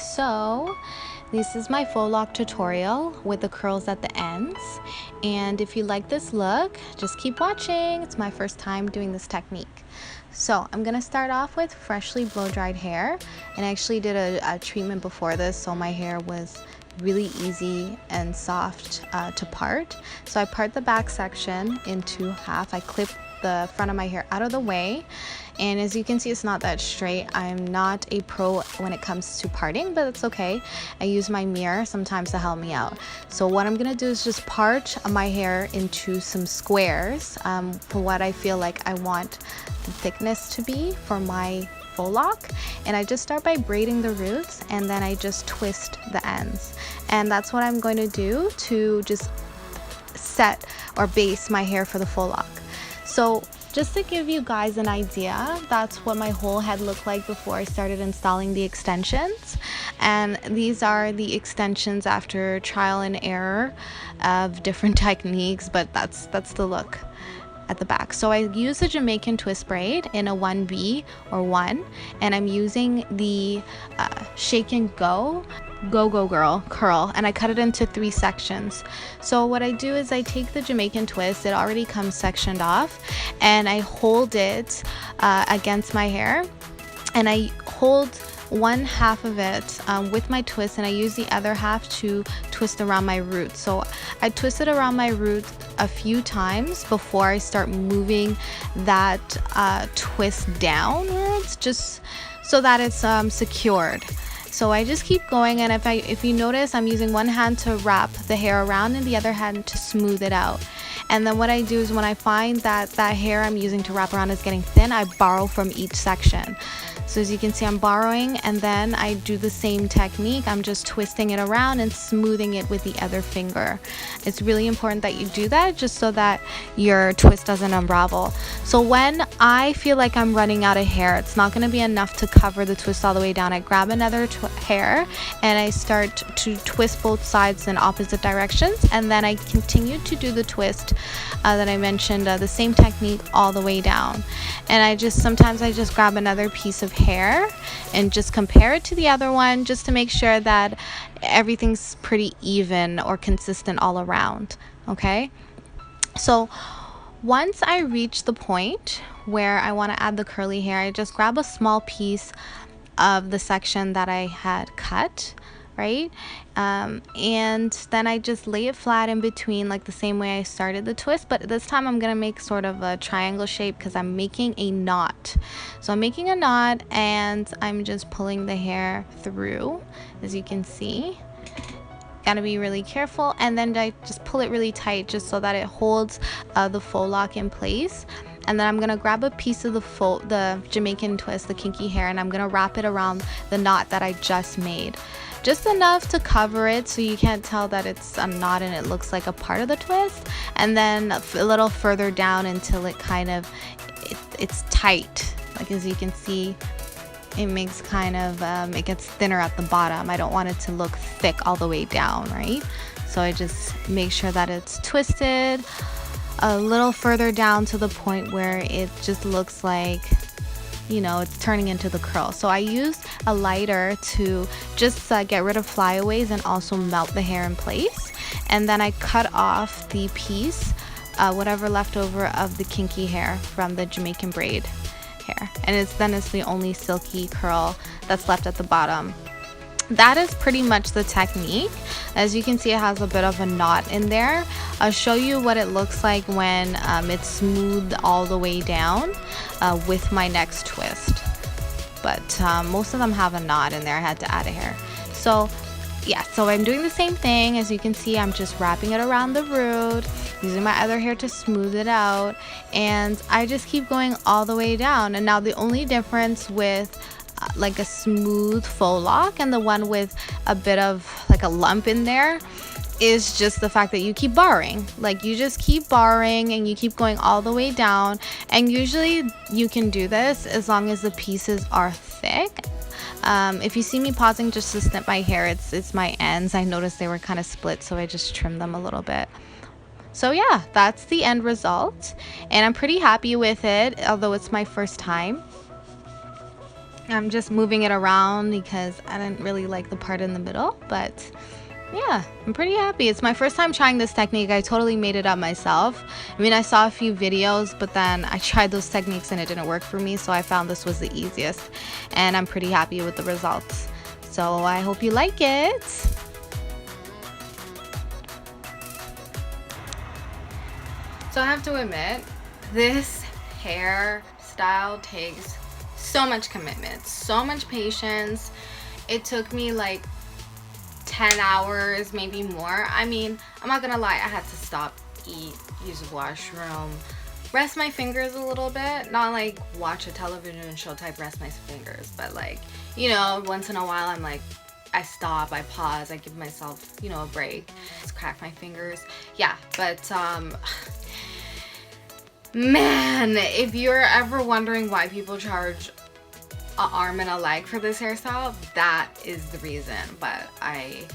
so this is my faux lock tutorial with the curls at the ends, and if you like this look, just keep watching. It's my first time doing this technique. So I'm gonna start off with freshly blow dried hair, and I actually did a treatment before this, so my hair was really easy and soft to part. So I part the back section into half. I clip the front of my hair out of the way, and as you can see, it's not that straight. I'm not a pro when it comes to parting, but it's okay. I use my mirror sometimes to help me out. So what I'm gonna do is just part my hair into some squares for what I feel like I want the thickness to be for my faux lock, and I just start by braiding the roots, and then I just twist the ends, and that's what I'm going to do to just set or base my hair for the faux lock. So just to give you guys an idea, that's what my whole head looked like before I started installing the extensions. And these are the extensions after trial and error of different techniques, but that's the look at the back. So I use a Jamaican twist braid in a 1B or 1, and I'm using the Shake and Go Girl curl, and I cut it into 3 sections. So what I do is I take the Jamaican twist, it already comes sectioned off, and I hold it against my hair, and I hold one half of it with my twist, and I use the other half to twist around my root. So I twist it around my root a few times before I start moving that twist downwards, just so that it's secured. So I just keep going, and if you notice, I'm using one hand to wrap the hair around and the other hand to smooth it out. And then what I do is when I find that hair I'm using to wrap around is getting thin, I borrow from each section. So as you can see, I'm borrowing, and then I do the same technique. I'm just twisting it around and smoothing it with the other finger. It's really important that you do that just so that your twist doesn't unravel. So when I feel like I'm running out of hair, it's not going to be enough to cover the twist all the way down. I grab another hair and I start to twist both sides in opposite directions, and then I continue to do the twist that I mentioned, the same technique all the way down. And sometimes I just grab another piece of hair and just compare it to the other one, just to make sure that everything's pretty even or consistent all around. Okay, so once I reach the point where I want to add the curly hair, I just grab a small piece of the section that I had cut, right? And then I just lay it flat in between, like the same way I started the twist, but this time I'm gonna make sort of a triangle shape because I'm making a knot. So I'm making a knot, and I'm just pulling the hair through, as you can see. Gotta be really careful, and then I just pull it really tight just so that it holds the faux lock in place. And then I'm gonna grab a piece of the Jamaican twist, the kinky hair, and I'm gonna wrap it around the knot that I just made. Just enough to cover it so you can't tell that it's a knot and it looks like a part of the twist, and then a little further down until it kind of it's tight. Like as you can see, it makes kind of it gets thinner at the bottom. I don't want it to look thick all the way down, right? So I just make sure that it's twisted a little further down to the point where it just looks like, you know, it's turning into the curl. So I use a lighter to just get rid of flyaways and also melt the hair in place, and then I cut off the piece, whatever left over of the kinky hair from the Jamaican braid hair, and it's the only silky curl that's left at the bottom. That is pretty much the technique. As you can see, it has a bit of a knot in there. I'll show you what it looks like when it's smoothed all the way down with my next twist. But most of them have a knot in there. I had to add a hair. So yeah, so I'm doing the same thing. As you can see, I'm just wrapping it around the root, using my other hair to smooth it out, and I just keep going all the way down. And now the only difference with like a smooth faux lock and the one with a bit of like a lump in there is just the fact that you keep borrowing. Like you just keep borrowing and you keep going all the way down, and usually you can do this as long as the pieces are thick. If you see me pausing just to snip my hair, it's my ends. I noticed they were kind of split, so I just trimmed them a little bit. So yeah, that's the end result, and I'm pretty happy with it, although it's my first time. I'm just moving it around because I didn't really like the part in the middle, but yeah, I'm pretty happy. It's my first time trying this technique. I totally made it up myself. I mean, I saw a few videos, but then I tried those techniques and it didn't work for me, so I found this was the easiest, and I'm pretty happy with the results. So I hope you like it. So I have to admit, this hairstyle takes so much commitment, so much patience. It took me like 10 hours, maybe more. I mean, I'm not gonna lie, I had to stop, eat, use the washroom, rest my fingers a little bit. Not like watch a television show type rest my fingers, but like, you know, once in a while I'm like, I stop, I pause, I give myself, you know, a break, just crack my fingers. Yeah, but man, if you're ever wondering why people charge an arm and a leg for this hairstyle, that is the reason. But I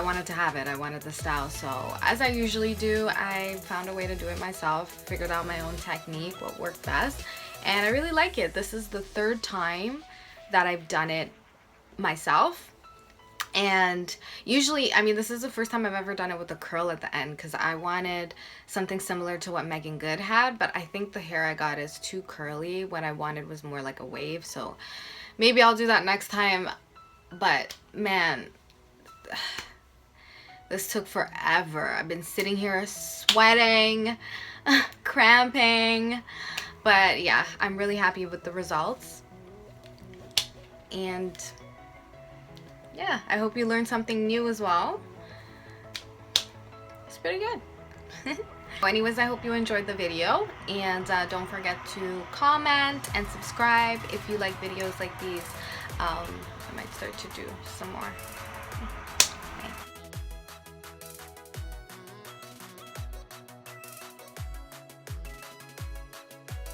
wanted to have it. I wanted the style, so as I usually do, I found a way to do it myself, figured out my own technique, what worked best, and I really like it. This is the third time that I've done it myself. And usually, I mean, this is the first time I've ever done it with a curl at the end, because I wanted something similar to what Meagan Good had, but I think the hair I got is too curly. What I wanted was more like a wave, so maybe I'll do that next time. But man, this took forever. I've been sitting here sweating, cramping, but yeah, I'm really happy with the results. And yeah, I hope you learned something new as well. It's pretty good. Anyways, I hope you enjoyed the video, and don't forget to comment and subscribe if you like videos like these. I might start to do some more.